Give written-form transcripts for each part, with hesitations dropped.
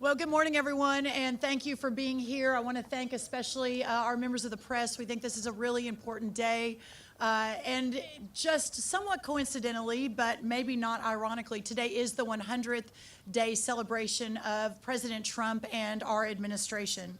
Well, good morning, everyone, and thank you for being here. I want to thank especially our members of the press. We think this is a really important day. And just somewhat coincidentally, but maybe not ironically, today is the 100th day celebration of President Trump and our administration.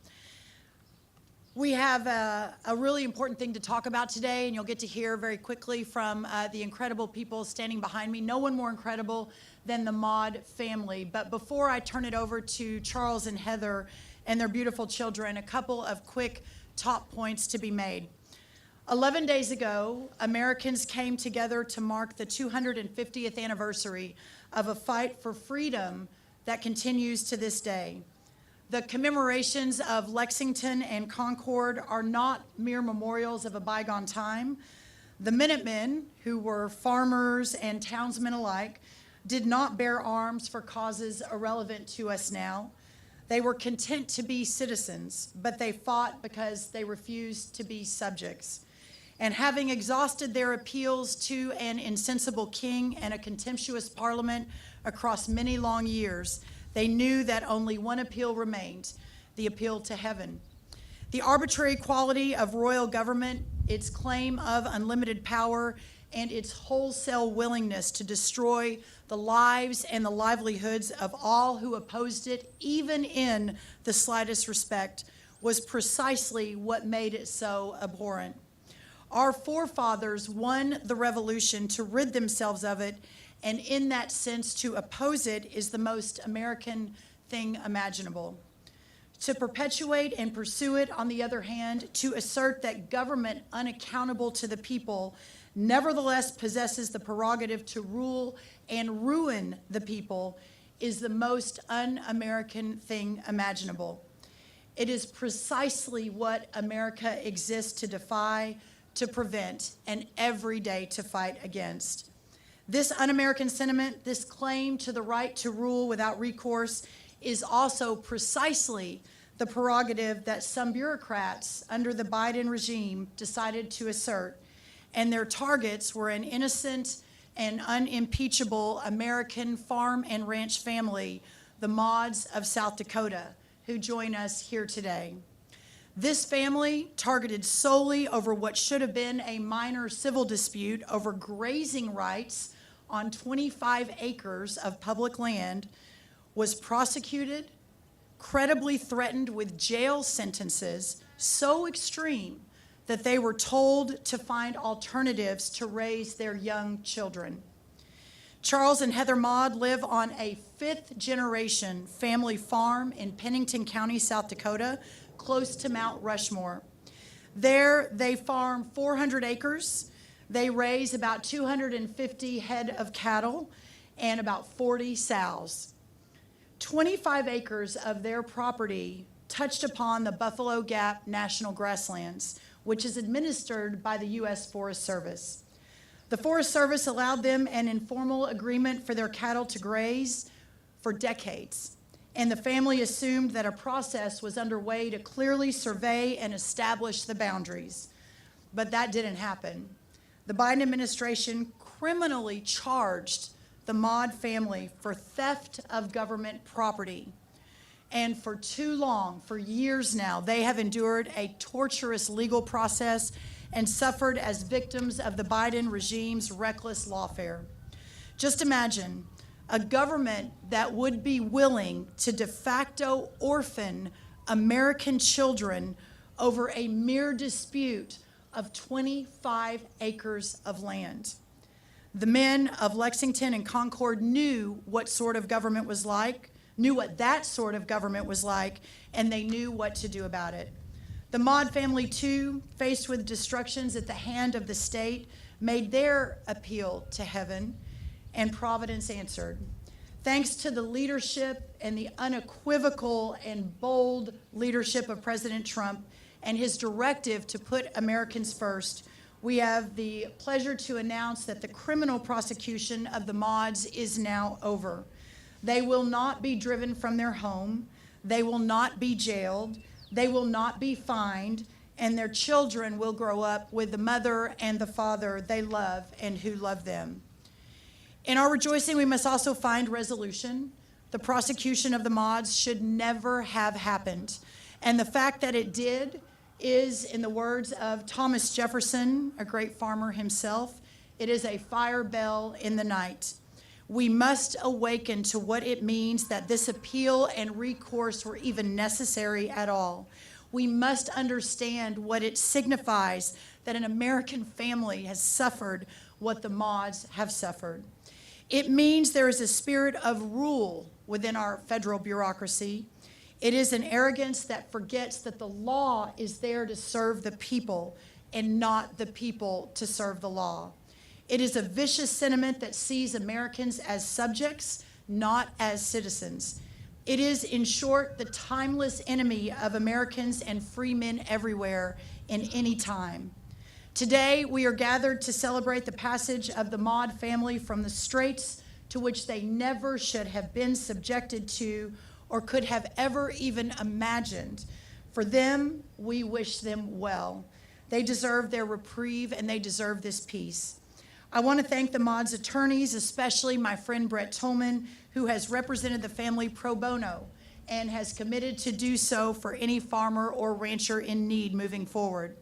We have a really important thing to talk about today, and you'll get to hear very quickly from the incredible people standing behind me. No one more incredible than the Maude family. But before I turn it over to Charles and Heather and their beautiful children, a couple of quick top points to be made. 11 days ago, Americans came together to mark the 250th anniversary of a fight for freedom that continues to this day. The commemorations of Lexington and Concord are not mere memorials of a bygone time. The Minutemen, who were farmers and townsmen alike, did not bear arms for causes irrelevant to us now. They were content to be citizens, but they fought because they refused to be subjects. And having exhausted their appeals to an insensible king and a contemptuous parliament across many long years, they knew that only one appeal remained, the appeal to heaven. The arbitrary quality of royal government, its claim of unlimited power, and its wholesale willingness to destroy the lives and the livelihoods of all who opposed it, even in the slightest respect, was precisely what made it so abhorrent. Our forefathers won the revolution to rid themselves of it, and in that sense, to oppose it is the most American thing imaginable. To perpetuate and pursue it, on the other hand, to assert that government unaccountable to the people nevertheless possesses the prerogative to rule and ruin the people, is the most un-American thing imaginable. It is precisely what America exists to defy, to prevent, and every day to fight against. This un-American sentiment, this claim to the right to rule without recourse, is also precisely the prerogative that some bureaucrats under the Biden regime decided to assert, and their targets were an innocent and unimpeachable American farm and ranch family, the Maudes of South Dakota, who join us here today. This family, targeted solely over what should have been a minor civil dispute over grazing rights on 25 acres of public land, was prosecuted, credibly threatened with jail sentences so extreme that they were told to find alternatives to raise their young children. Charles and Heather Maude live on a fifth-generation family farm in Pennington County, South Dakota, close to Mount Rushmore. There, they farm 400 acres. They raise about 250 head of cattle and about 40 sows. 25 acres of their property touched upon the Buffalo Gap National Grasslands, which is administered by the U.S. Forest Service. The Forest Service allowed them an informal agreement for their cattle to graze for decades, and the family assumed that a process was underway to clearly survey and establish the boundaries. But that didn't happen. The Biden administration criminally charged the Maude family for theft of government property. And for too long, for years now, they have endured a torturous legal process and suffered as victims of the Biden regime's reckless lawfare. Just imagine a government that would be willing to de facto orphan American children over a mere dispute of 25 acres of land. The men of Lexington and Concord knew what sort of government was like, knew what that sort of government was like, and they knew what to do about it. The Maude family, too, faced with destructions at the hand of the state, made their appeal to heaven, and Providence answered. Thanks to the leadership and the unequivocal and bold leadership of President Trump and his directive to put Americans first, we have the pleasure to announce that the criminal prosecution of the Maudes is now over. They will not be driven from their home. They will not be jailed. They will not be fined. And their children will grow up with the mother and the father they love and who love them. In our rejoicing, we must also find resolution. The prosecution of the Maudes should never have happened. And the fact that it did is, in the words of Thomas Jefferson, a great farmer himself, it is a fire bell in the night. We must awaken to what it means that this appeal and recourse were even necessary at all. We must understand what it signifies that an American family has suffered what the Maudes have suffered. It means there is a spirit of rule within our federal bureaucracy. It is an arrogance that forgets that the law is there to serve the people and not the people to serve the law. It is a vicious sentiment that sees Americans as subjects, not as citizens. It is, in short, the timeless enemy of Americans and free men everywhere in any time. Today, we are gathered to celebrate the passage of the Maude family from the straits to which they never should have been subjected to or could have ever even imagined. For them, we wish them well. They deserve their reprieve and they deserve this peace. I want to thank the Maude's attorneys, especially my friend Brett Tolman, who has represented the family pro bono and has committed to do so for any farmer or rancher in need moving forward.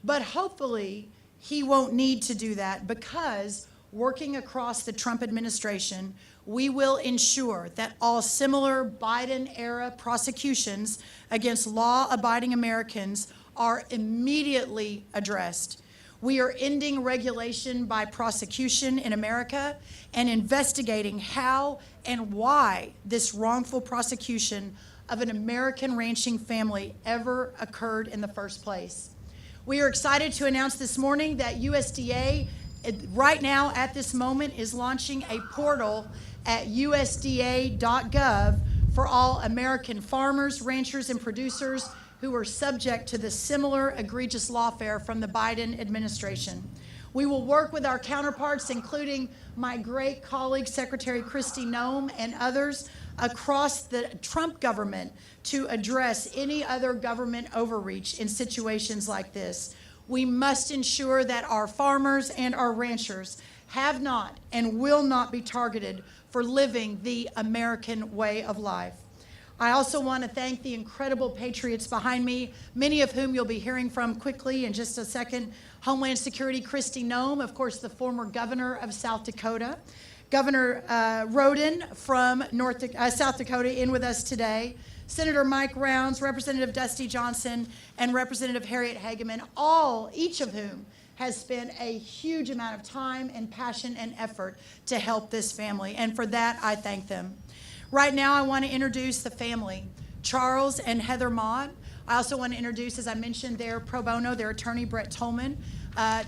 But hopefully, he won't need to do that because working across the Trump administration, we will ensure that all similar Biden-era prosecutions against law-abiding Americans are immediately addressed. We are ending regulation by prosecution in America and investigating how and why this wrongful prosecution of an American ranching family ever occurred in the first place. We are excited to announce this morning that USDA, right now at this moment, is launching a portal at usda.gov for all American farmers, ranchers, and producers who are subject to the similar egregious lawfare from the Biden administration. We will work with our counterparts, including my great colleague, Secretary Kristi Noem, and others across the Trump government to address any other government overreach in situations like this. We must ensure that our farmers and our ranchers have not and will not be targeted for living the American way of life. I also want to thank the incredible patriots behind me, many of whom you'll be hearing from quickly in just a second. Homeland Security Kristi Noem, of course, the former governor of South Dakota. Governor Roden from South Dakota in with us today. Senator Mike Rounds, Representative Dusty Johnson, and Representative Harriet Hageman, each of whom has spent a huge amount of time and passion and effort to help this family. And for that, I thank them. Right now, I want to introduce the family, Charles and Heather Maude. I also want to introduce, as I mentioned, their pro bono, their attorney, Brett Tolman.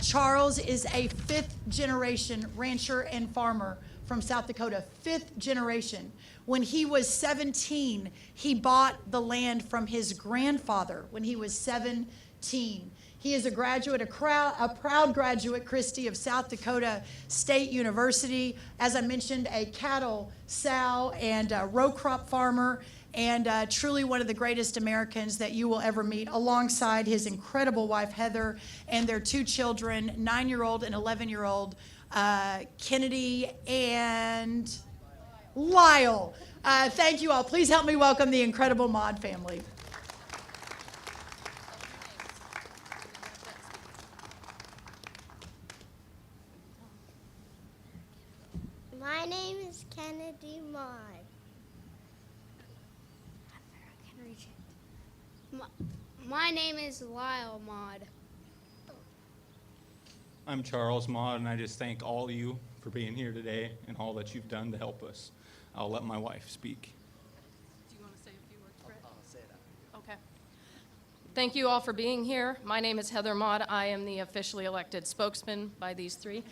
Charles is a fifth-generation rancher and farmer from South Dakota, fifth generation. When he was 17, he bought the land from his grandfather when he was 17. He is a graduate, a proud graduate, Kristi, of South Dakota State University. As I mentioned, a cattle, sow, and row crop farmer, and truly one of the greatest Americans that you will ever meet, alongside his incredible wife, Heather, and their two children, 9-year-old and 11-year-old, Kennedy and Lyle. Thank you all. Please help me welcome the incredible Maude family. My name is Kennedy Maude. My name is Lyle Maude. I'm Charles Maude, and I just thank all of you for being here today and all that you've done to help us. I'll let my wife speak. Do you want to say a few words, Brett? I'll say that. Okay. Thank you all for being here. My name is Heather Maude. I am the officially elected spokesman by these three.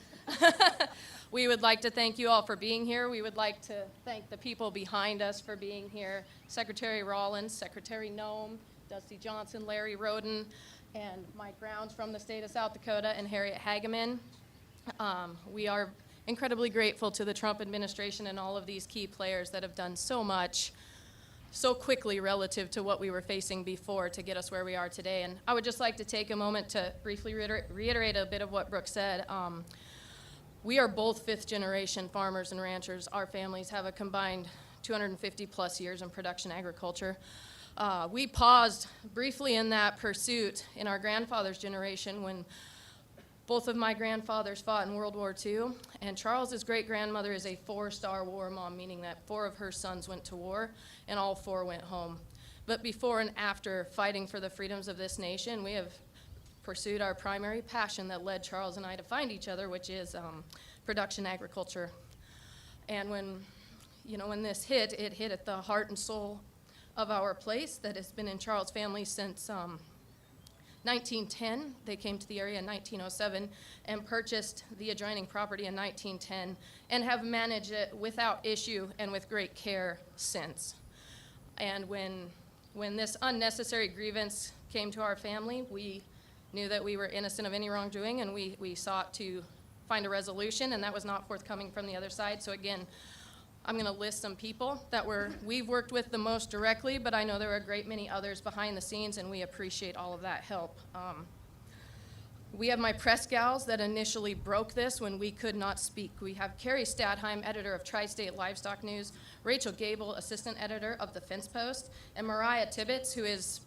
We would like to thank you all for being here. We would like to thank the people behind us for being here. Secretary Rollins, Secretary Noem, Dusty Johnson, Larry Roden, and Mike Rounds from the state of South Dakota, and Harriet Hageman. We are incredibly grateful to the Trump administration and all of these key players that have done so much so quickly relative to what we were facing before to get us where we are today. And I would just like to take a moment to briefly reiterate a bit of what Brooke said. We are both fifth-generation farmers and ranchers. Our families have a combined 250 plus years in production agriculture. We paused briefly in that pursuit in our grandfather's generation when both of my grandfathers fought in World War II, and Charles's great-grandmother is a 4-star war mom, meaning that 4 of her sons went to war, and all 4 went home. But before and after fighting for the freedoms of this nation, we have pursued our primary passion that led Charles and I to find each other, which is production agriculture. And when this hit, it hit at the heart and soul of our place that has been in Charles' family since 1910. They came to the area in 1907 and purchased the adjoining property in 1910 and have managed it without issue and with great care since. And when this unnecessary grievance came to our family, we knew that we were innocent of any wrongdoing, and we sought to find a resolution, and that was not forthcoming from the other side. So again, I'm going to list some people that we've worked with the most directly, but I know there are a great many others behind the scenes, and we appreciate all of that help. We have my press gals that initially broke this when we could not speak. We have Carrie Stadheim, editor of Tri-State Livestock News, Rachel Gable, assistant editor of the Fence Post, and Mariah Tibbetts, who is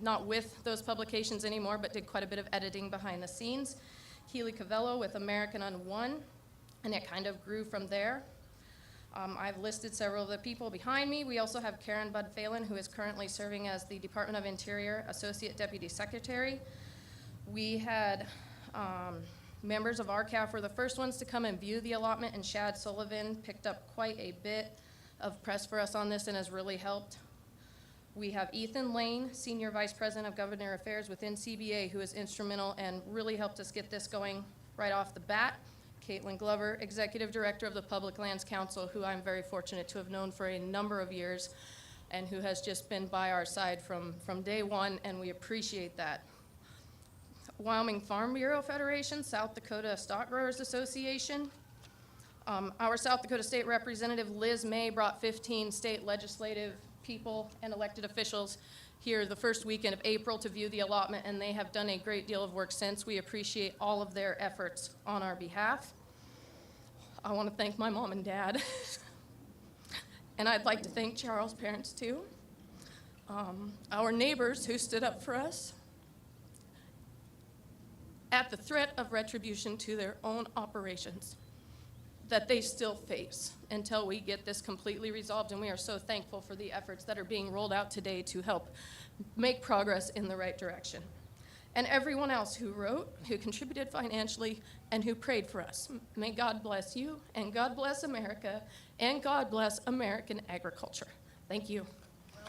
not with those publications anymore, but did quite a bit of editing behind the scenes. Keely Cavello with American on One, and it kind of grew from there. I've listed several of the people behind me. We also have Karen Bud Phelan, who is currently serving as the Department of Interior Associate Deputy Secretary. We had members of RCAF were the first ones to come and view the allotment, and Shad Sullivan picked up quite a bit of press for us on this and has really helped. We have Ethan Lane, Senior Vice President of Government Affairs within CBA, who is instrumental and really helped us get this going right off the bat. Caitlin Glover, Executive Director of the Public Lands Council, who I'm very fortunate to have known for a number of years and who has just been by our side from day one, and we appreciate that. Wyoming Farm Bureau Federation, South Dakota Stock Growers Association. Our South Dakota State Representative Liz May brought 15 state legislative people and elected officials here the first weekend of April to view the allotment, and they have done a great deal of work since. We appreciate all of their efforts on our behalf. I want to thank my mom and dad, and I'd like to thank Charles' parents too. Our neighbors who stood up for us at the threat of retribution to their own operations that they still face until we get this completely resolved, and we are so thankful for the efforts that are being rolled out today to help make progress in the right direction. And everyone else who wrote, who contributed financially, and who prayed for us. May God bless you, and God bless America, and God bless American agriculture. Thank you. Well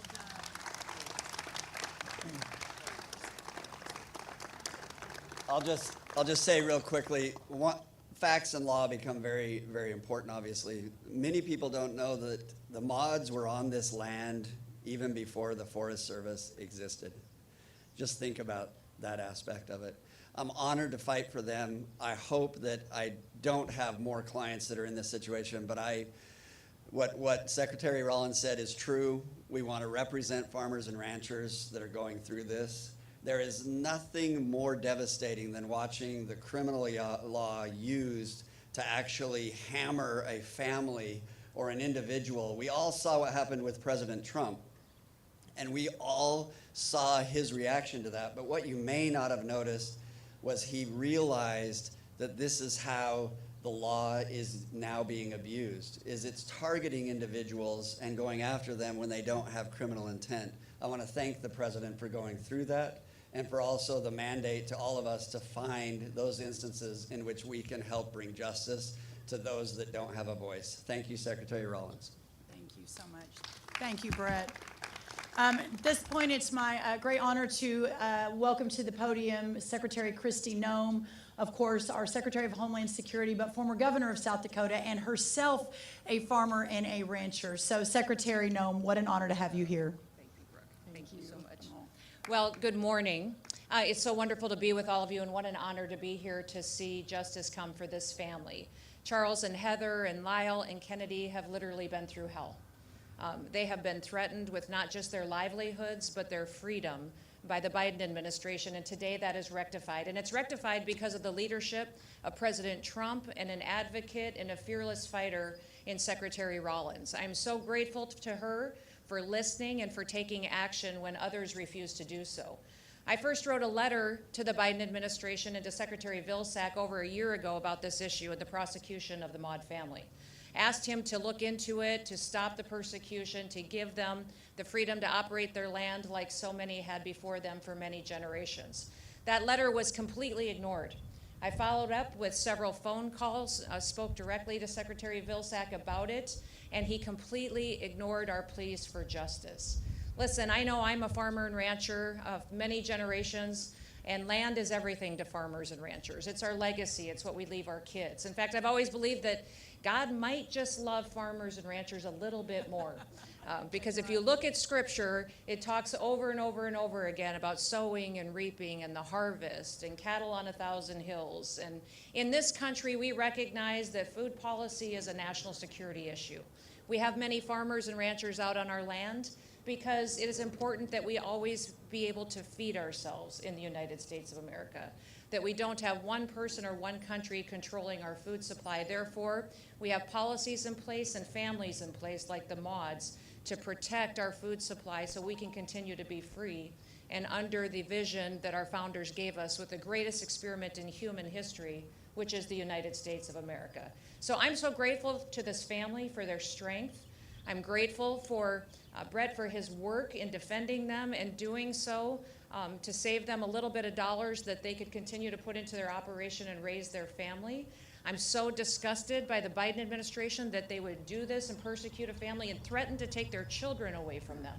done. I'll just say real quickly, facts and law become very, very important, obviously. Many people don't know that the Maudes were on this land even before the Forest Service existed. Just think about that aspect of it. I'm honored to fight for them. I hope that I don't have more clients that are in this situation, but what Secretary Rollins said is true. We want to represent farmers and ranchers that are going through this. There is nothing more devastating than watching the criminal law used to actually hammer a family or an individual. We all saw what happened with President Trump, and we all saw his reaction to that. But what you may not have noticed was he realized that this is how the law is now being abused, is it's targeting individuals and going after them when they don't have criminal intent. I want to thank the president for going through that, and for also the mandate to all of us to find those instances in which we can help bring justice to those that don't have a voice. Thank you, Secretary Rollins. Thank you so much. Thank you, Brett. At this point, it's my great honor to welcome to the podium Secretary Kristi Noem, of course, our Secretary of Homeland Security, but former governor of South Dakota, and herself a farmer and a rancher. So, Secretary Noem, what an honor to have you here. Thank you, Brooke. Thank you so much. Well, good morning. It's so wonderful to be with all of you, and what an honor to be here to see justice come for this family. Charles and Heather and Lyle and Kennedy have literally been through hell. They have been threatened with not just their livelihoods, but their freedom by the Biden administration, and today that is rectified. And it's rectified because of the leadership of President Trump and an advocate and a fearless fighter in Secretary Rollins. I'm so grateful to her for listening and for taking action when others refuse to do so. I first wrote a letter to the Biden administration and to Secretary Vilsack over a year ago about this issue and the prosecution of the Maude family. Asked him to look into it, to stop the persecution, to give them the freedom to operate their land like so many had before them for many generations. That letter was completely ignored. I followed up with several phone calls, spoke directly to Secretary Vilsack about it, and he completely ignored our pleas for justice. Listen, I know I'm a farmer and rancher of many generations, and land is everything to farmers and ranchers. It's our legacy. It's what we leave our kids. In fact, I've always believed that God might just love farmers and ranchers a little bit more. Because if you look at Scripture, it talks over and over and over again about sowing and reaping and the harvest and cattle on 1,000 hills. And in this country, we recognize that food policy is a national security issue. We have many farmers and ranchers out on our land because it is important that we always be able to feed ourselves in the United States of America, that we don't have one person or one country controlling our food supply. Therefore, we have policies in place and families in place like the Maudes to protect our food supply so we can continue to be free and under the vision that our founders gave us with the greatest experiment in human history, which is the United States of America. So I'm so grateful to this family for their strength. I'm grateful for Brett for his work in defending them and doing so to save them a little bit of dollars that they could continue to put into their operation and raise their family. I'm so disgusted by the Biden administration that they would do this and persecute a family and threaten to take their children away from them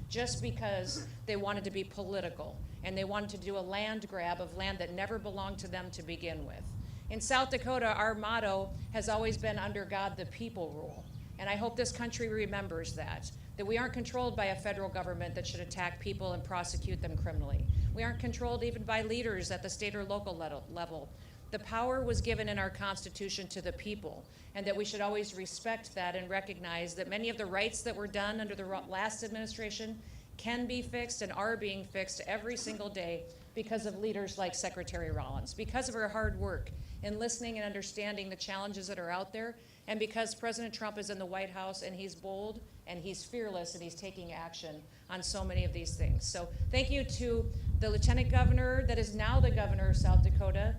just because they wanted to be political and they wanted to do a land grab of land that never belonged to them to begin with. In South Dakota, our motto has always been under God the people rule. And I hope this country remembers that we aren't controlled by a federal government that should attack people and prosecute them criminally. We aren't controlled even by leaders at the state or local level. The power was given in our Constitution to the people, and that we should always respect that and recognize that many of the rights that were done under the last administration can be fixed and are being fixed every single day because of leaders like Secretary Rollins, because of her hard work in listening and understanding the challenges that are out there, and because President Trump is in the White House and he's bold and he's fearless and he's taking action on so many of these things. So thank you to the Lieutenant Governor that is now the Governor of South Dakota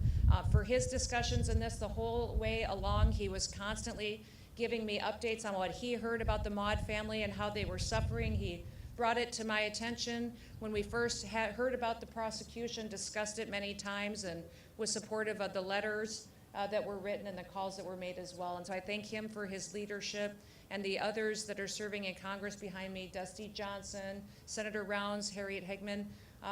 for his discussions in this the whole way along. He was constantly giving me updates on what he heard about the Maude family and how they were suffering. He brought it to my attention when we first heard about the prosecution, discussed it many times, and was supportive of the letters that were written and the calls that were made as well. And so I thank him for his leadership and the others that are serving in Congress behind me, Dusty Johnson, Senator Rounds, Harriet Hageman.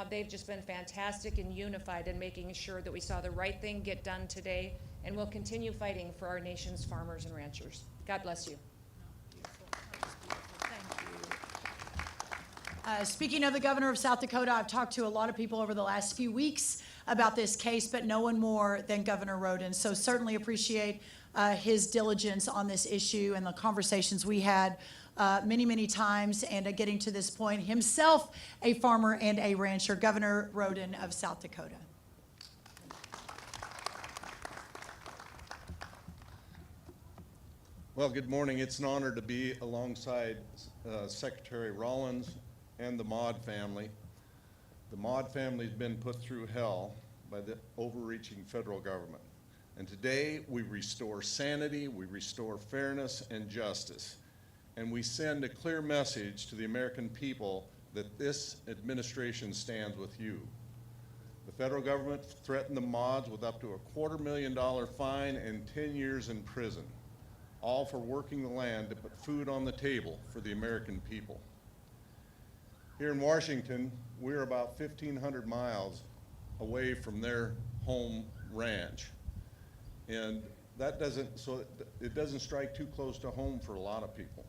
They've just been fantastic and unified in making sure that we saw the right thing get done today, and we'll continue fighting for our nation's farmers and ranchers. God bless you. Speaking of the governor of South Dakota, I've talked to a lot of people over the last few weeks about this case, but no one more than Governor Rollins. So certainly appreciate his diligence on this issue and the conversations we had many, many times, and getting to this point, himself a farmer and a rancher, Governor Rollins of South Dakota. Well, good morning. It's an honor to be alongside Secretary Rollins and the Maude family. The Maude family has been put through hell by the overreaching federal government. And today we restore sanity, we restore fairness and justice. And we send a clear message to the American people that this administration stands with you. The federal government threatened the Maudes with up to a $250,000 fine and 10 years in prison, all for working the land to put food on the table for the American people. Here in Washington, we're about 1,500 miles away from their home ranch. And that it doesn't strike too close to home for a lot of people,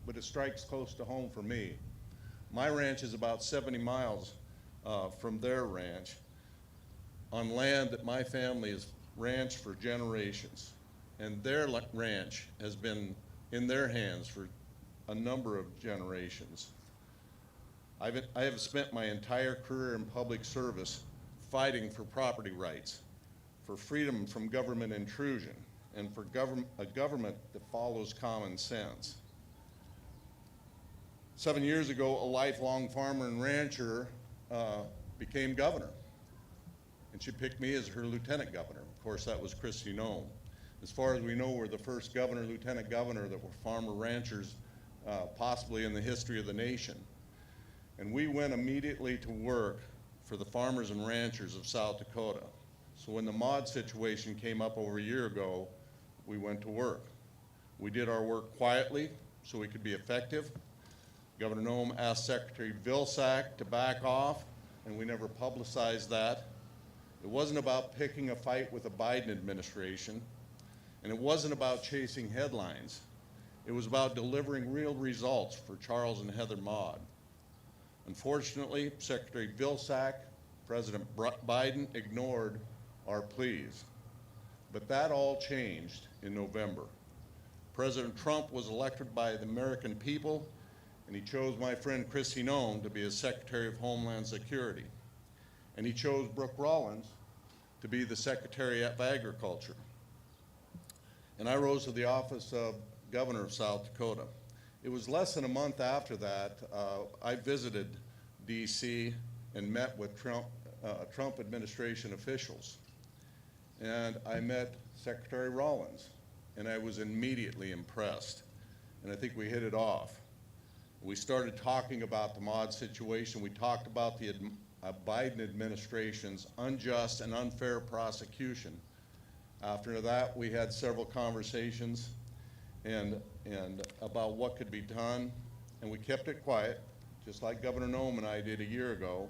but it strikes close to home for me. My ranch is about 70 miles from their ranch on land that my family has ranched for generations. And their ranch has been in their hands for a number of generations. I have spent my entire career in public service fighting for property rights, for freedom from government intrusion, and for a government that follows common sense. 7 years ago, a lifelong farmer and rancher became governor, and she picked me as her lieutenant governor. Of course, that was Kristi Noem. As far as we know, we're the first governor, lieutenant governor that were farmer ranchers possibly in the history of the nation. And we went immediately to work for the farmers and ranchers of South Dakota. So when the Maude situation came up over a year ago, we went to work. We did our work quietly so we could be effective. Governor Noem asked Secretary Vilsack to back off, and we never publicized that. It wasn't about picking a fight with the Biden administration, and it wasn't about chasing headlines. It was about delivering real results for Charles and Heather Maude. Unfortunately, Secretary Vilsack, President Biden ignored our pleas. But that all changed in November. President Trump was elected by the American people, and he chose my friend Kristi Noem to be his Secretary of Homeland Security. And he chose Brooke Rollins to be the Secretary of Agriculture. And I rose to the office of Governor of South Dakota. It was less than a month after that, I visited DC and met with Trump administration officials. And I met Secretary Rollins, and I was immediately impressed. And I think we hit it off. We started talking about the Maude situation. We talked about the Biden administration's unjust and unfair prosecution. After that, we had several conversations and about what could be done, and we kept it quiet, just like Governor Noem and I did a year ago,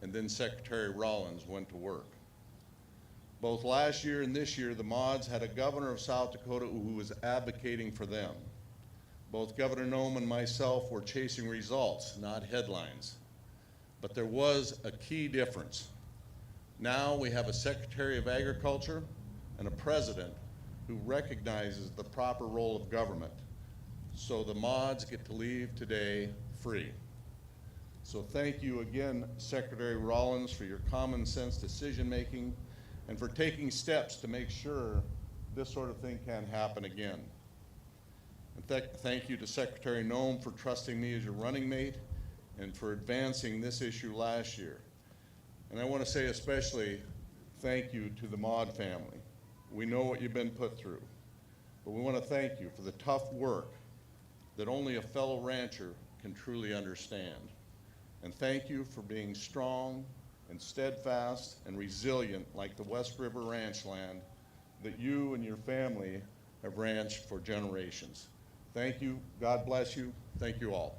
and then Secretary Rollins went to work. Both last year and this year, the Maudes had a governor of South Dakota who was advocating for them. Both Governor Noem and myself were chasing results, not headlines. But there was a key difference. Now we have a Secretary of Agriculture and a president who recognizes the proper role of government. So the Maudes get to leave today free. So thank you again, Secretary Rollins, for your common sense decision-making and for taking steps to make sure this sort of thing can't happen again. And thank you to Secretary Noem for trusting me as your running mate and for advancing this issue last year. And I want to say especially thank you to the Maude family. We know what you've been put through, but we want to thank you for the tough work that only a fellow rancher can truly understand. And thank you for being strong and steadfast and resilient like the West River ranch land that you and your family have ranched for generations. Thank you. God bless you. Thank you all.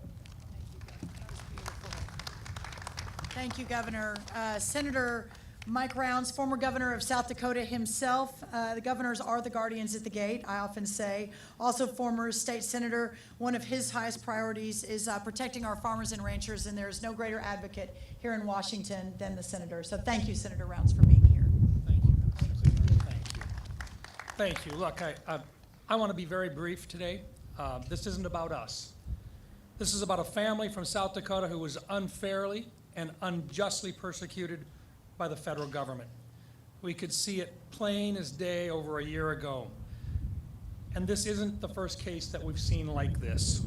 Thank you, Governor. Senator Mike Rounds, former governor of South Dakota himself. The governors are the guardians at the gate, I often say. Also former state senator. One of his highest priorities is protecting our farmers and ranchers, and there's no greater advocate here in Washington than the senator. So thank you, Senator Rounds, for being here. Thank you. Thank you. Thank you. Look, I want to be very brief today. This isn't about us. This is about a family from South Dakota who was unfairly and unjustly persecuted by the federal government. We could see it plain as day over a year ago. And this isn't the first case that we've seen like this.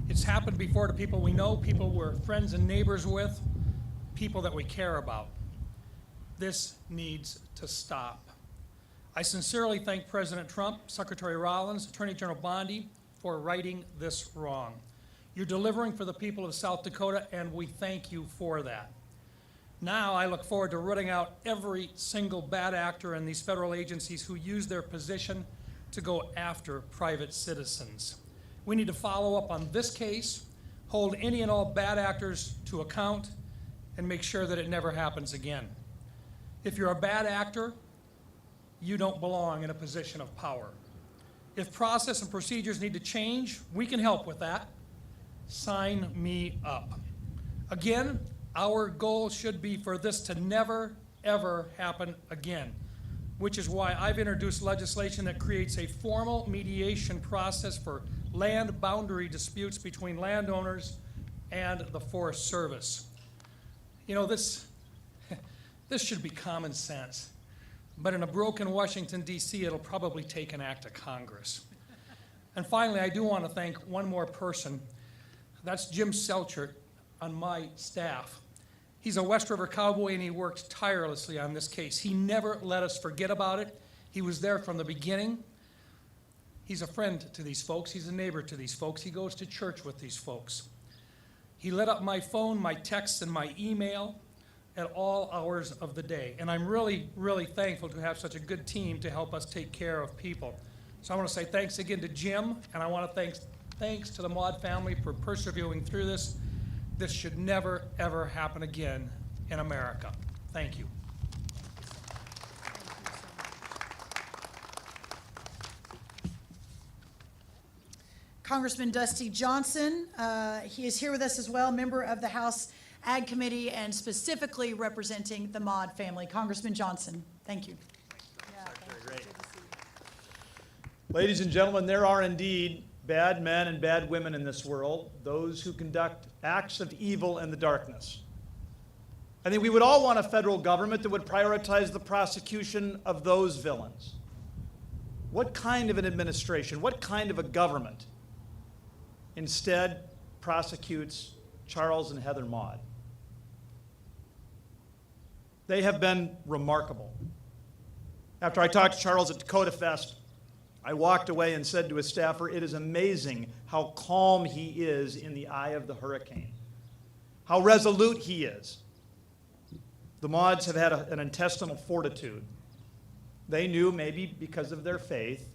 It's happened before to people we know, people we're friends and neighbors with, people that we care about. This needs to stop. I sincerely thank President Trump, Secretary Rollins, Attorney General Bondi for righting this wrong. You're delivering for the people of South Dakota, and we thank you for that. Now I look forward to rooting out every single bad actor in these federal agencies who use their position to go after private citizens. We need to follow up on this case, hold any and all bad actors to account, and make sure that it never happens again. If you're a bad actor, you don't belong in a position of power. If process and procedures need to change, we can help with that. Sign me up. Again, our goal should be for this to never, ever happen again, which is why I've introduced legislation that creates a formal mediation process for land boundary disputes between landowners and the Forest Service. You know, this should be common sense. but in a broken Washington, D.C., it'll probably take an act of Congress. And finally, I do want to thank one more person. That's Jim Selchert on my staff. He's a West River cowboy, and he worked tirelessly on this case. He never let us forget about it. He was there from the beginning. He's a friend to these folks. He's a neighbor to these folks. He goes to church with these folks. He lit up my phone, my texts, and my email at all hours of the day. And I'm really, really thankful to have such a good team to help us take care of people. So I want to say thanks again to Jim, and I want to thanks to the Maude family for persevering through this. This should never, ever happen again in America. Thank you. Congressman Dusty Johnson, he is here with us as well, member of the House Ag Committee and specifically representing the Maude family. Congressman Johnson, thank you. Ladies and gentlemen, there are indeed bad men and bad women in this world, those who conduct acts of evil in the darkness. I think we would all want a federal government that would prioritize the prosecution of those villains. What kind of an administration, what kind of a government instead prosecutes Charles and Heather Maude? They have been remarkable. After I talked to Charles at Dakota Fest, I walked away and said to his staffer, it is amazing how calm he is in the eye of the hurricane, how resolute he is. The Maudes have had an intestinal fortitude. They knew, maybe because of their faith,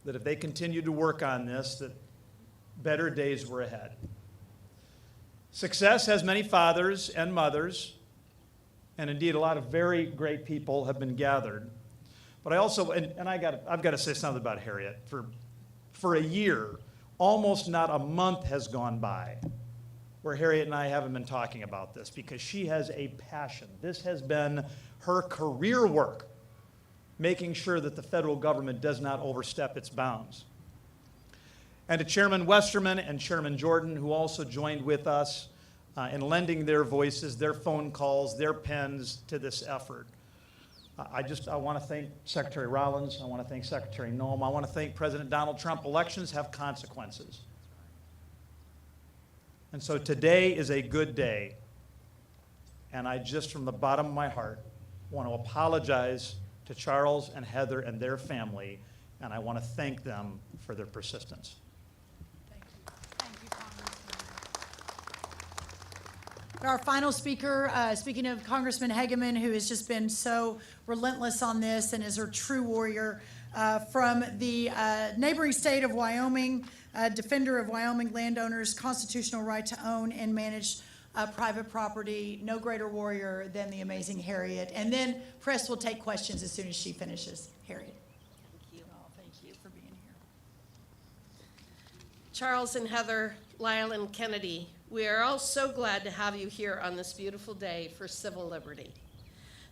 that if they continued to work on this, that better days were ahead. Success has many fathers and mothers, and indeed a lot of very great people have been gathered. But I also, I've got to say something about Harriet. For a year, almost not a month has gone by where Harriet and I haven't been talking about this, because she has a passion. This has been her career work, making sure that the federal government does not overstep its bounds. And to Chairman Westerman and Chairman Jordan, who also joined with us in lending their voices, their phone calls, their pens to this effort. I want to thank Secretary Rollins. I want to thank Secretary Noem. I want to thank President Donald Trump. Elections have consequences. And so today is a good day. And I just, from the bottom of my heart, want to apologize to Charles and Heather and their family, and I want to thank them for their persistence. Thank you. Thank you, Congressman. Our final speaker, speaking of Congressman Hageman, who has just been so relentless on this and is a true warrior, from the neighboring state of Wyoming, defender of Wyoming landowners' constitutional right to own and manage private property. No greater warrior than the amazing Harriet. And then press will take questions as soon as she finishes. Harriet. Thank you. Oh, thank you for being here. Charles and Heather, Lyle and Kennedy, we are all so glad to have you here on this beautiful day for civil liberty.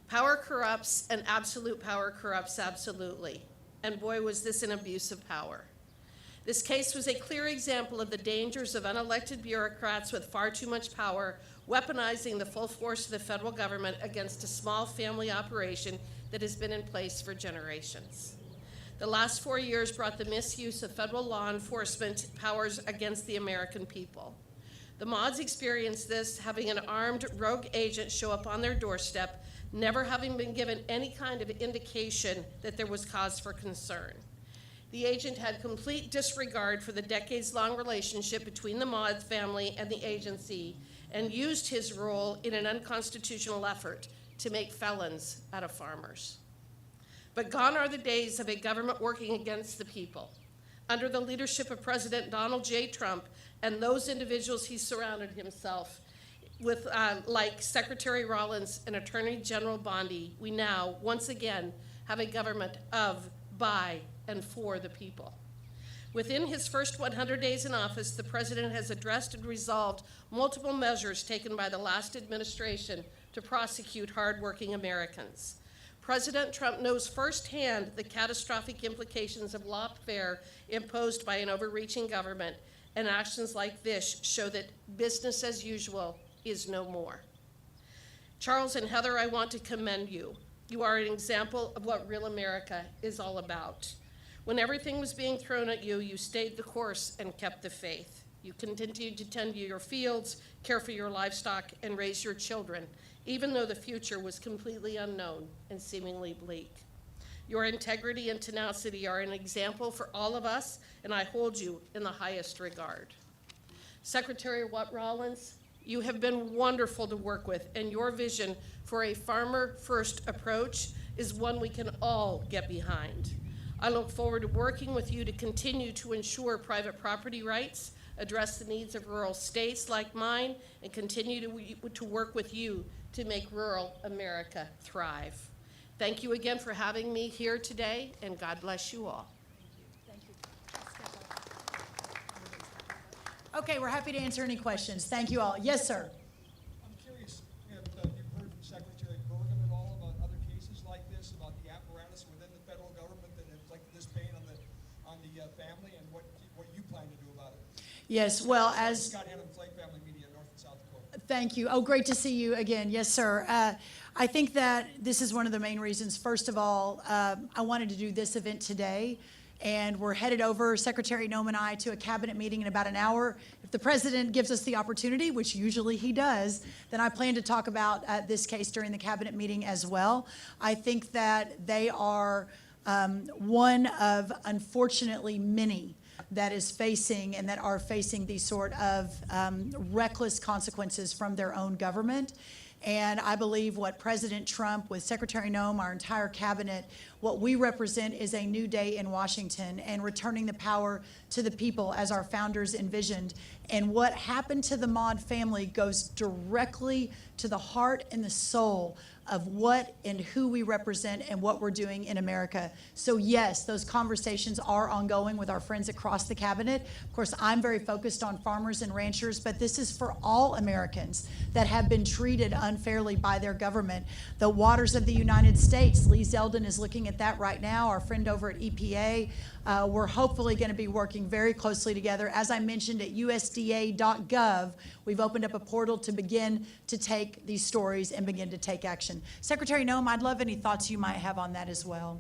Power corrupts, and absolute power corrupts absolutely. And boy, was this an abuse of power. This case was a clear example of the dangers of unelected bureaucrats with far too much power, weaponizing the full force of the federal government against a small family operation that has been in place for generations. The last 4 years brought the misuse of federal law enforcement powers against the American people. The Maudes experienced this, having an armed rogue agent show up on their doorstep, never having been given any kind of indication that there was cause for concern. The agent had complete disregard for the decades-long relationship between the Maude family and the agency, and used his role in an unconstitutional effort to make felons out of farmers. But gone are the days of a government working against the people. Under the leadership of President Donald J. Trump and those individuals he surrounded himself with, like Secretary Rollins and Attorney General Bondi, we now, once again, have a government of, by, and for the people. Within his first 100 days in office, the president has addressed and resolved multiple measures taken by the last administration to prosecute hardworking Americans. President Trump knows firsthand the catastrophic implications of lawfare imposed by an overreaching government, and actions like this show that business as usual is no more. Charles and Heather, I want to commend you. You are an example of what real America is all about. When everything was being thrown at you, you stayed the course and kept the faith. You continued to tend to your fields, care for your livestock, and raise your children, even though the future was completely unknown and seemingly bleak. Your integrity and tenacity are an example for all of us, and I hold you in the highest regard. Secretary Rollins, you have been wonderful to work with, and your vision for a farmer-first approach is one we can all get behind. I look forward to working with you to continue to ensure private property rights, address the needs of rural states like mine, and continue to work with you to make rural America thrive. Thank you again for having me here today, and God bless you all. Okay, we're happy to answer any questions. Thank you all. Yes, sir. I'm curious if you've heard from Secretary Bergen at all about other cases like this, about the apparatus within the federal government that inflicted this pain on the family, and what you plan to do about it. Yes, well, as Scott Hannum, Flake Family Media, North and South Dakota. Thank you. Oh, great to see you again. Yes, sir. I think that this is one of the main reasons. First of all, I wanted to do this event today, and we're headed over, Secretary Noem and I, to a cabinet meeting in about an hour. If the president gives us the opportunity, which usually he does, then I plan to talk about this case during the cabinet meeting as well. I think that they are one of, unfortunately, many that is facing and that are facing these sort of reckless consequences from their own government. And I believe what President Trump, with Secretary Noem, our entire cabinet, what we represent is a new day in Washington and returning the power to the people as our founders envisioned. And what happened to the Maude family goes directly to the heart and the soul of what and who we represent and what we're doing in America. So yes, those conversations are ongoing with our friends across the cabinet. Of course, I'm very focused on farmers and ranchers, but this is for all Americans that have been treated unfairly by their government. The waters of the United States, Lee Zeldin is looking at that right now, our friend over at EPA. We're hopefully going to be working very closely together. As I mentioned, at USDA.gov, we've opened up a portal to begin to take these stories and begin to take action. Secretary Noem, I'd love any thoughts you might have on that as well.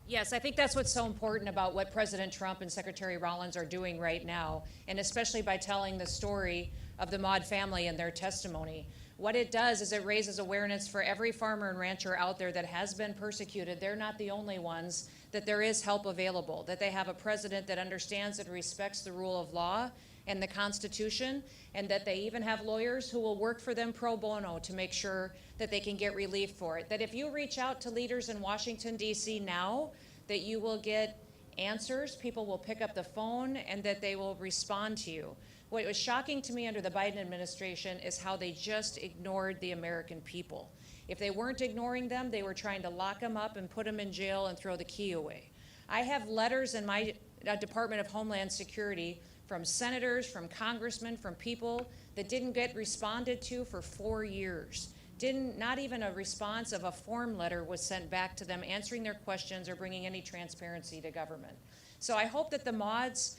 Yes, I think that's what's so important about what President Trump and Secretary Rollins are doing right now, and especially by telling the story of the Maude family and their testimony. What it does is it raises awareness for every farmer and rancher out there that has been persecuted. They're not the only ones, that there is help available, that they have a president that understands and respects the rule of law and the Constitution, and that they even have lawyers who will work for them pro bono to make sure that they can get relief for it. That if you reach out to leaders in Washington, D.C. now, that you will get answers, people will pick up the phone, and that they will respond to you. What was shocking to me under the Biden administration is how they just ignored the American people. If they weren't ignoring them, they were trying to lock them up and put them in jail and throw the key away. I have letters in my Department of Homeland Security from senators, from congressmen, from people that didn't get responded to for 4 years. Not even a response of a form letter was sent back to them answering their questions or bringing any transparency to government. So I hope that the Maudes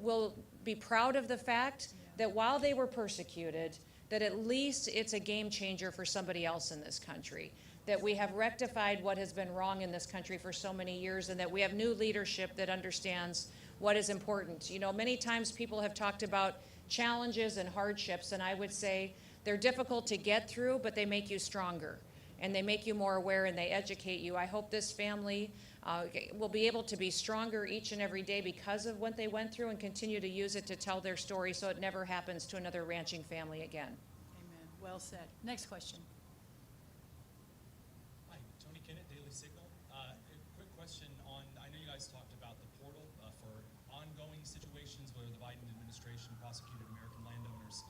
will be proud of the fact that while they were persecuted, that at least it's a game changer for somebody else in this country, that we have rectified what has been wrong in this country for so many years, and that we have new leadership that understands what is important. You know, many times people have talked about challenges and hardships, and I would say they're difficult to get through, but they make you stronger, and they make you more aware, and they educate you. I hope this family will be able to be stronger each and every day because of what they went through, and continue to use it to tell their story so it never happens to another ranching family again. Amen. Well said. Next question. Hi, Tony Kennett, Daily Signal. A quick question on, I know you guys talked about the portal for ongoing situations where the Biden administration prosecuted American landowners.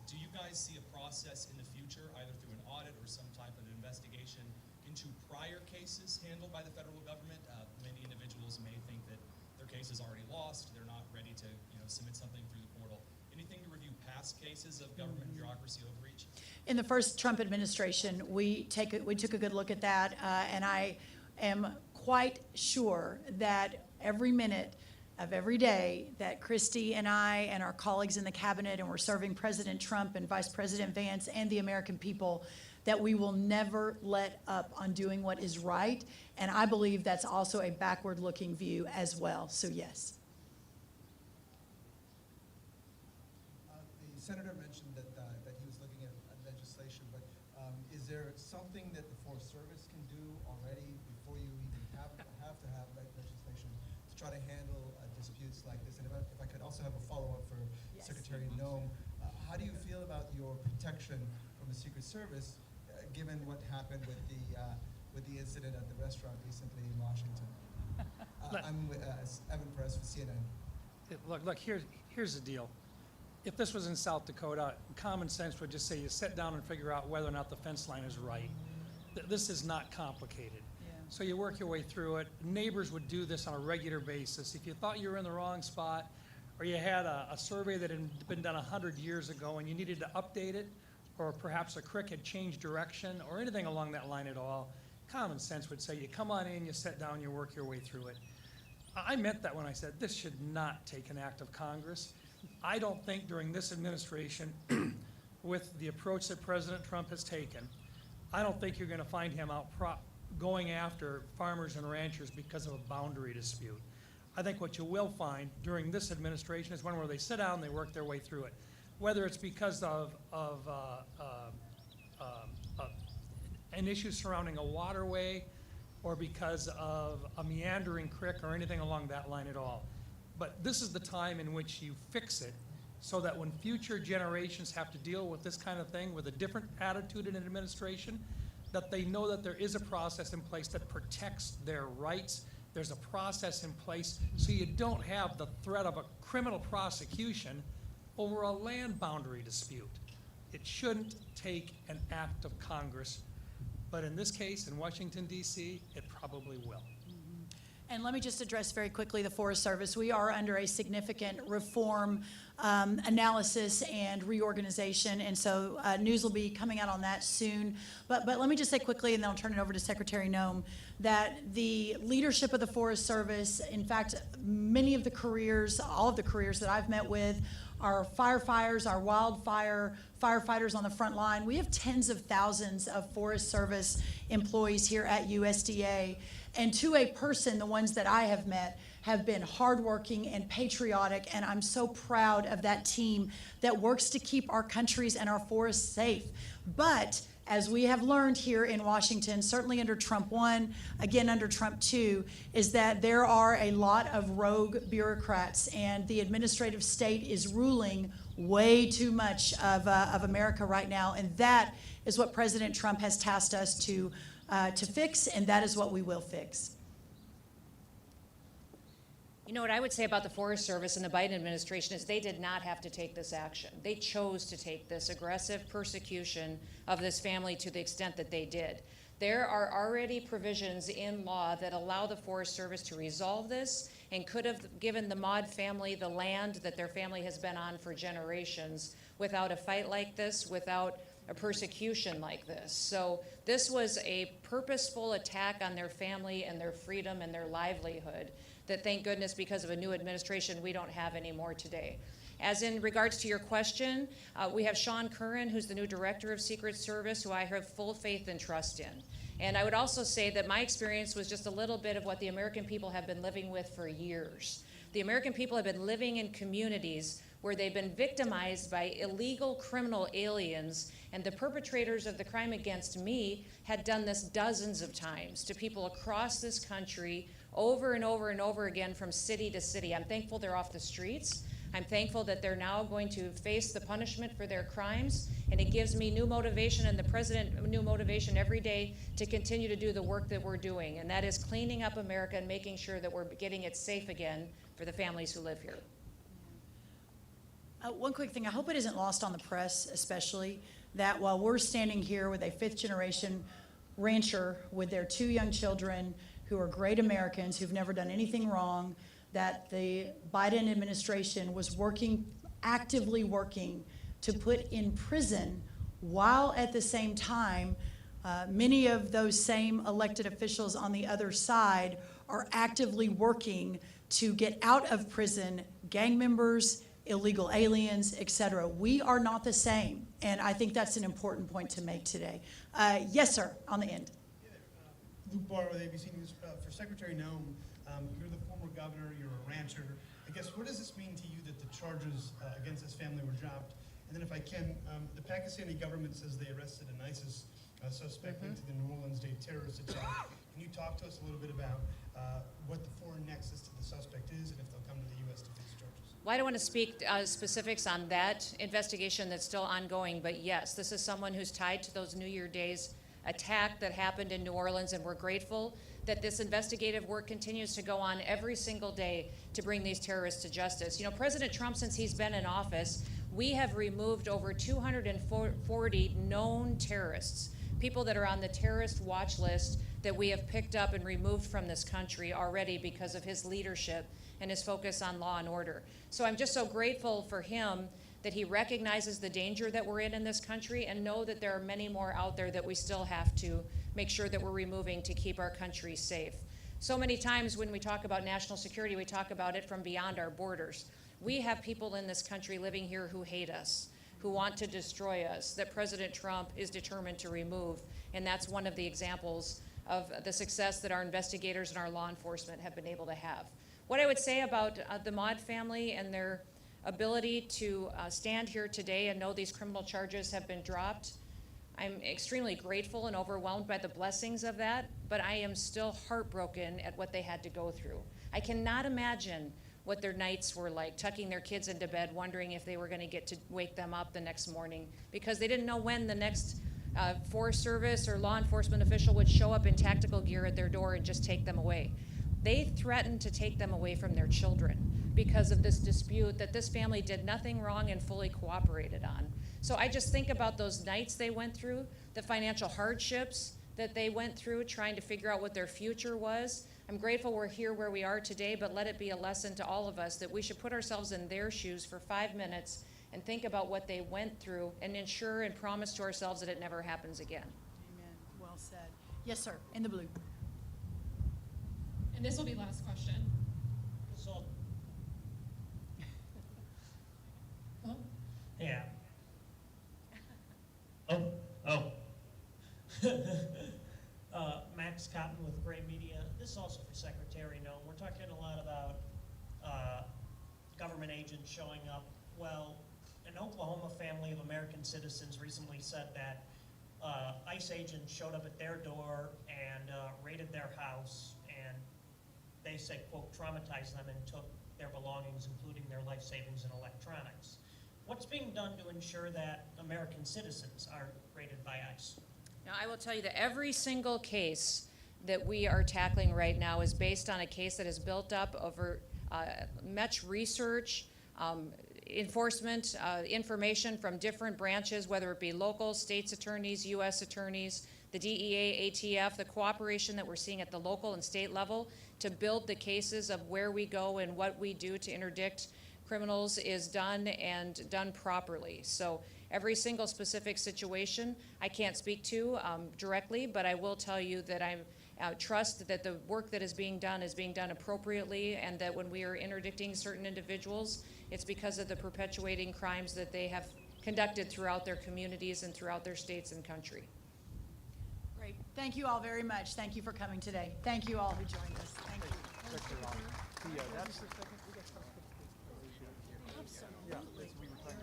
Do you guys see a process in the future, either through an audit or some type of investigation, into prior cases handled by the federal government? Many individuals may think that their case is already lost, they're not ready to submit something through the portal. Anything to review past cases of government bureaucracy overreach? In the first Trump administration, we took a good look at that, and I am quite sure that every minute of every day that Kristi and I and our colleagues in the cabinet, and we're serving President Trump and Vice President Vance and the American people, that we will never let up on doing what is right. And I believe that's also a backward-looking view as well. So yes. The senator mentioned that he was looking at legislation, but is there something that the Forest Service can do already before you even have to have legislation to try to handle disputes like this? And if I could also have a follow-up for Yes. Secretary Noem, how do you feel about your protection from the Secret Service, given what happened with the incident at the restaurant recently in Washington? I'm Evan Perez for CNN. Look, here's the deal. If this was in South Dakota, common sense would just say you sit down and figure out whether or not the fence line is right. This is not complicated. So you work your way through it. Neighbors would do this on a regular basis. If you thought you were in the wrong spot, or you had a survey that had been done 100 years ago and you needed to update it, or perhaps a creek had changed direction, or anything along that line at all, common sense would say you come on in, you sit down, you work your way through it. I meant that when I said this should not take an act of Congress. I don't think during this administration, with the approach that President Trump has taken, I don't think you're going to find him out going after farmers and ranchers because of a boundary dispute. I think what you will find during this administration is one where they sit down and they work their way through it. Whether it's because of an issue surrounding a waterway or because of a meandering creek or anything along that line at all. But this is the time in which you fix it so that when future generations have to deal with this kind of thing with a different attitude in an administration, that they know that there is a process in place that protects their rights. There's a process in place so you don't have the threat of a criminal prosecution over a land boundary dispute. It shouldn't take an act of Congress, but in this case, in Washington, D.C., it probably will. And let me just address very quickly the Forest Service. We are under a significant reform analysis and reorganization, and so news will be coming out on that soon. But let me just say quickly, and then I'll turn it over to Secretary Noem, that the leadership of the Forest Service, in fact, many of the careers, all of the careers that I've met with, our firefighters, our wildfire firefighters on the front line. We have tens of thousands of Forest Service employees here at USDA. And to a person, the ones that I have met have been hardworking and patriotic, and I'm so proud of that team that works to keep our countries and our forests safe. But as we have learned here in Washington, certainly under Trump 1, again under Trump 2, is that there are a lot of rogue bureaucrats, and the administrative state is ruling way too much of America right now, and that is what President Trump has tasked us to fix, and that is what we will fix. You know what I would say about the Forest Service and the Biden administration is they did not have to take this action. They chose to take this aggressive persecution of this family to the extent that they did. There are already provisions in law that allow the Forest Service to resolve this and could have given the Maude family the land that their family has been on for generations without a fight like this, without a persecution like this. So this was a purposeful attack on their family and their freedom and their livelihood that, thank goodness, because of a new administration, we don't have anymore today. As in regards to your question, we have Sean Curran, who's the new director of Secret Service, who I have full faith and trust in. And I would also say that my experience was just a little bit of what the American people have been living with for years. The American people have been living in communities where they've been victimized by illegal criminal aliens, and the perpetrators of the crime against me had done this dozens of times to people across this country over and over and over again from city to city. I'm thankful they're off the streets. I'm thankful that they're now going to face the punishment for their crimes, and it gives me new motivation and the president new motivation every day to continue to do the work that we're doing, and that is cleaning up America and making sure that we're getting it safe again for the families who live here. One quick thing, I hope it isn't lost on the press especially, that while we're standing here with a fifth-generation rancher with their 2 young children who are great Americans who've never done anything wrong, that the Biden administration was actively working to put in prison, while at the same time, many of those same elected officials on the other side are actively working to get out of prison gang members, illegal aliens, et cetera. We are not the same, and I think that's an important point to make today. Yes, sir, on the end. Luke Barr with ABC News. For Secretary Noem, you're the former governor, you're a rancher. I guess, what does this mean to you that the charges against this family were dropped? And then if I can, the Pakistani government says they arrested an ISIS suspect linked to the New Orleans Day terrorist attack. Can you talk to us a little bit about what the foreign nexus to the suspect is and if they'll come to the U.S. to face charges? Well, I don't want to speak specifics on that investigation that's still ongoing, but yes, this is someone who's tied to those New Year days attack that happened in New Orleans, and we're grateful that this investigative work continues to go on every single day to bring these terrorists to justice. You know, President Trump, since he's been in office, we have removed over 240 known terrorists, people that are on the terrorist watch list that we have picked up and removed from this country already because of his leadership and his focus on law and order. So I'm just so grateful for him that he recognizes the danger that we're in this country, and know that there are many more out there that we still have to make sure that we're removing to keep our country safe. So many times when we talk about national security, we talk about it from beyond our borders. We have people in this country living here who hate us, who want to destroy us, that President Trump is determined to remove, and that's one of the examples of the success that our investigators and our law enforcement have been able to have. What I would say about the Maude family and their ability to stand here today and know these criminal charges have been dropped, I'm extremely grateful and overwhelmed by the blessings of that, but I am still heartbroken at what they had to go through. I cannot imagine what their nights were like, tucking their kids into bed, wondering if they were going to get to wake them up the next morning, because they didn't know when the next Forest Service or law enforcement official would show up in tactical gear at their door and just take them away. They threatened to take them away from their children because of this dispute that this family did nothing wrong and fully cooperated on. So I just think about those nights they went through, the financial hardships that they went through trying to figure out what their future was. I'm grateful we're here where we are today, but let it be a lesson to all of us that we should put ourselves in their shoes for 5 minutes and think about what they went through and ensure and promise to ourselves that it never happens again. Amen. Well said. Yes, sir, in the blue. And this will be last question. So, yeah. Max Cotton with Gray Media. This is also for Secretary Noem. We're talking a lot about government agents showing up. Well, an Oklahoma family of American citizens recently said that ICE agents showed up at their door and raided their house, and they say, quote, traumatized them and took their belongings, including their life savings and electronics. What's being done to ensure that American citizens aren't raided by ICE? Now, I will tell you that every single case that we are tackling right now is based on a case that is built up over much research, enforcement, information from different branches, whether it be local, states attorneys, U.S. attorneys, the DEA, ATF, the cooperation that we're seeing at the local and state level to build the cases of where we go and what we do to interdict criminals is done and done properly. So every single specific situation I can't speak to directly, but I will tell you that I trust that the work that is being done appropriately, and that when we are interdicting certain individuals, it's because of the perpetuating crimes that they have conducted throughout their communities and throughout their states and country. Great. Thank you all very much. Thank you for coming today. Thank you all who joined us. Thank you. Absolutely.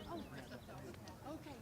Oh, okay.